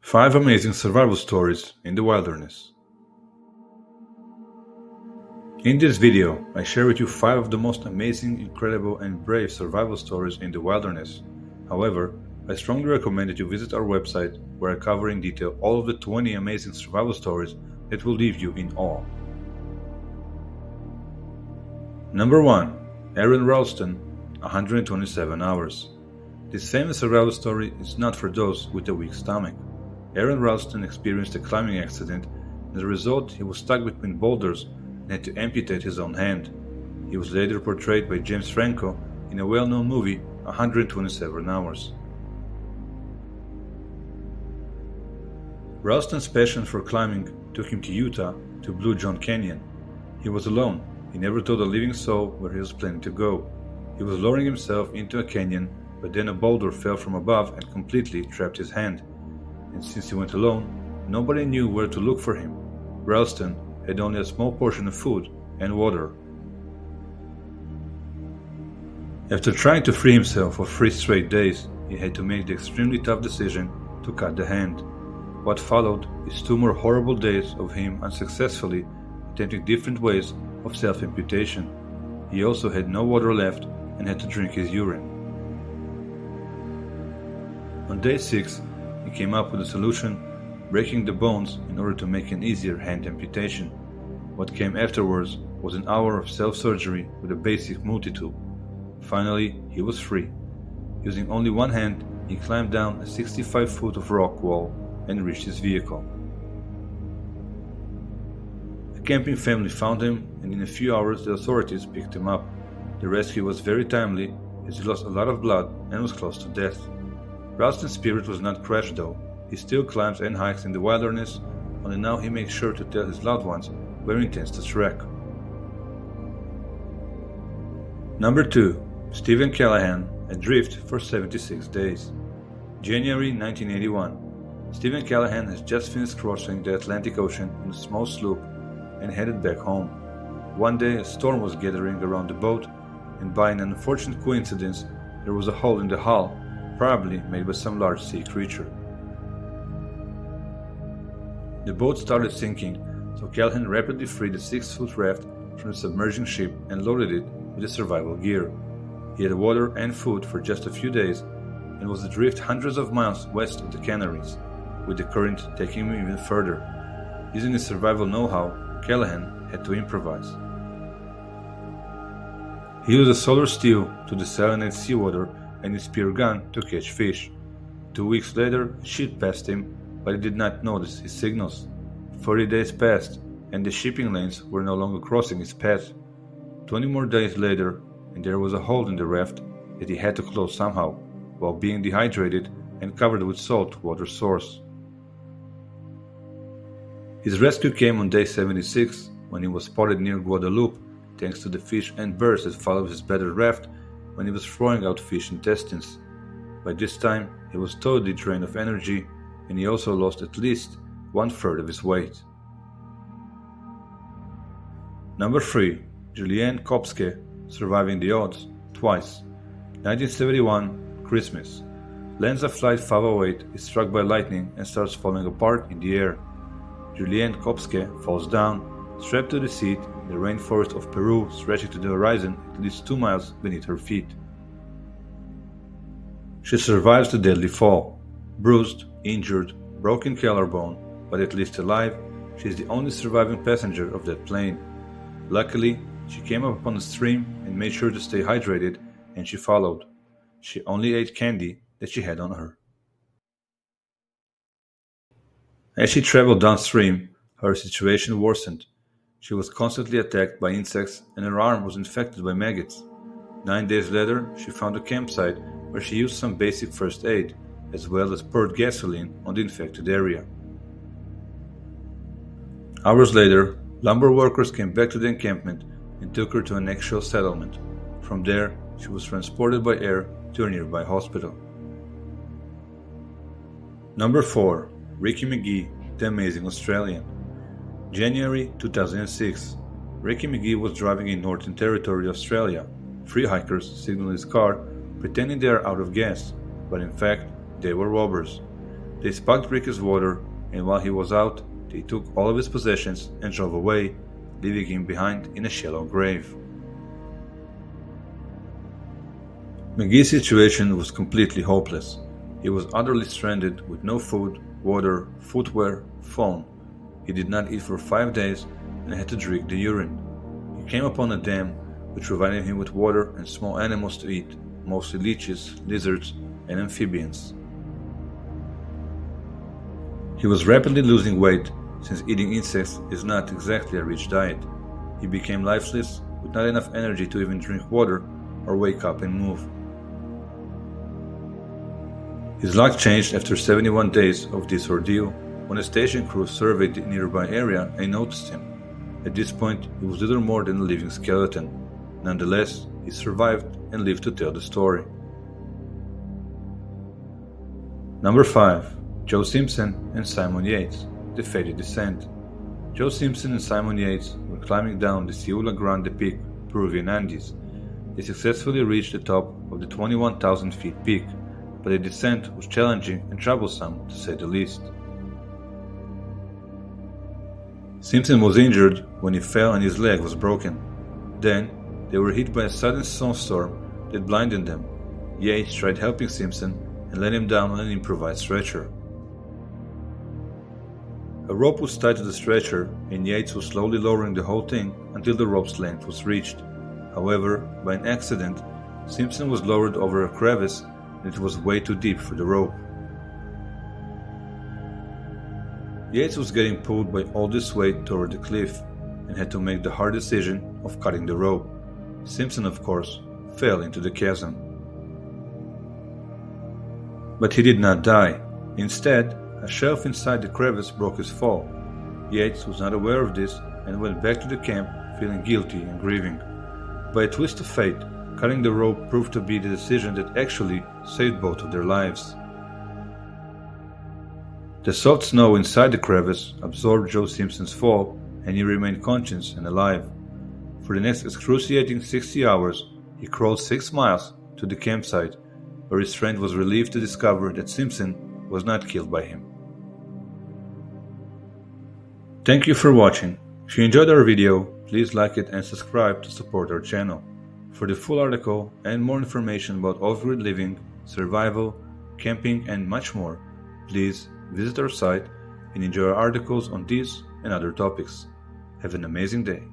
5 amazing survival stories in the wilderness. In this video, I share with you 5 of the most amazing, incredible, and brave survival stories in the wilderness. However, I strongly recommend that you visit our website where I cover in detail all of the 20 amazing survival stories that will leave you in awe. Number 1. Aron Ralston, 127 hours. This famous survival story is not for those with a weak stomach. Aron Ralston experienced a climbing accident, and as a result he was stuck between boulders and had to amputate his own hand. He was later portrayed by James Franco in a well-known movie, 127 Hours. Ralston's passion for climbing took him to Utah to Blue John Canyon. He was alone. He never told a living soul where he was planning to go. He was lowering himself into a canyon, but then a boulder fell from above and completely trapped his hand. And since he went alone, nobody knew where to look for him. Ralston had only a small portion of food and water. After trying to free himself for 3 straight days, he had to make the extremely tough decision to cut the hand. What followed is 2 more horrible days of him unsuccessfully attempting different ways of self-amputation. He also had no water left and had to drink his urine. On day 6, he came up with a solution, breaking the bones in order to make an easier hand amputation. What came afterwards was an hour of self-surgery with a basic multi-tool. Finally, he was free. Using only one hand, he climbed down a 65-foot of rock wall and reached his vehicle. A camping family found him, and in a few hours the authorities picked him up. The rescue was very timely, as he lost a lot of blood and was close to death. Ralston's spirit was not crushed though. He still climbs and hikes in the wilderness, only now he makes sure to tell his loved ones where he intends to trek. Number 2. Stephen Callahan, adrift for 76 days. January 1981. Stephen Callahan has just finished crossing the Atlantic Ocean in a small sloop and headed back home. One day a storm was gathering around the boat, and by an unfortunate coincidence there was a hole in the hull, probably made by some large sea creature. The boat started sinking, so Callahan rapidly freed the 6-foot raft from the submerging ship and loaded it with the survival gear. He had water and food for just a few days and was adrift hundreds of miles west of the Canaries, with the current taking him even further. Using his survival know-how, Callahan had to improvise. He used a solar steel to desalinate seawater and his spear gun to catch fish. 2 weeks later, a ship passed him, but he did not notice his signals. 40 days passed, and the shipping lanes were no longer crossing his path. 20 more days later, and there was a hole in the raft that he had to close somehow, while being dehydrated and covered with salt water source. His rescue came on day 76, when he was spotted near Guadalupe, thanks to the fish and birds that followed his battered raft when he was throwing out fish intestines. By this time, he was totally drained of energy, and he also lost at least 1/3 of his weight. Number 3. Julianne Koepcke, surviving the odds, twice. 1971, Christmas. Lanza Flight 508 is struck by lightning and starts falling apart in the air. Juliane Koepcke falls down, strapped to the seat, the rainforest of Peru stretching to the horizon at least 2 miles beneath her feet. She survives the deadly fall. Bruised, injured, broken collarbone, but at least alive, she is the only surviving passenger of that plane. Luckily, she came up upon a stream and made sure to stay hydrated, and she followed. She only ate candy that she had on her. As she traveled downstream, her situation worsened. She was constantly attacked by insects and her arm was infected by maggots. 9 days later, she found a campsite where she used some basic first aid, as well as poured gasoline on the infected area. Hours later, lumber workers came back to the encampment and took her to an actual settlement. From there, she was transported by air to a nearby hospital. Number 4. Ricky McGee, the amazing Australian. January 2006. Ricky McGee was driving in Northern Territory, Australia. 3 hikers signaled his car, pretending they are out of gas, but in fact, they were robbers. They spugged Ricky's water, and while he was out, they took all of his possessions and drove away, leaving him behind in a shallow grave. McGee's situation was completely hopeless. He was utterly stranded with no food, water, footwear, phone. He did not eat for 5 days and had to drink the urine. He came upon a dam which provided him with water and small animals to eat, mostly leeches, lizards, and amphibians. He was rapidly losing weight, since eating insects is not exactly a rich diet. He became lifeless, with not enough energy to even drink water or wake up and move. His luck changed after 71 days of this ordeal, when a station crew surveyed the nearby area and noticed him. At this point, he was little more than a living skeleton. Nonetheless, he survived and lived to tell the story. Number 5. Joe Simpson and Simon Yates, The Fated Descent. Joe Simpson and Simon Yates were climbing down the Ciula Grande Peak, Peruvian Andes. They successfully reached the top of the 21,000 feet peak, but the descent was challenging and troublesome to say the least. Simpson was injured when he fell and his leg was broken. Then, they were hit by a sudden snowstorm that blinded them. Yates tried helping Simpson and let him down on an improvised stretcher. A rope was tied to the stretcher, and Yates was slowly lowering the whole thing until the rope's length was reached. However, by an accident, Simpson was lowered over a crevice and it was way too deep for the rope. Yates was getting pulled by all this weight toward the cliff and had to make the hard decision of cutting the rope. Simpson, of course, fell into the chasm. But he did not die. Instead, a shelf inside the crevice broke his fall. Yates was not aware of this and went back to the camp feeling guilty and grieving. By a twist of fate, cutting the rope proved to be the decision that actually saved both of their lives. The soft snow inside the crevice absorbed Joe Simpson's fall, and he remained conscious and alive. For the next excruciating 60 hours, he crawled 6 miles to the campsite, where his friend was relieved to discover that Simpson was not killed by him. Thank you for watching. If you enjoyed our video, please like it and subscribe to support our channel. For the full article and more information about off-grid living, survival, camping, and much more, please visit our site and enjoy our articles on these and other topics. Have an amazing day.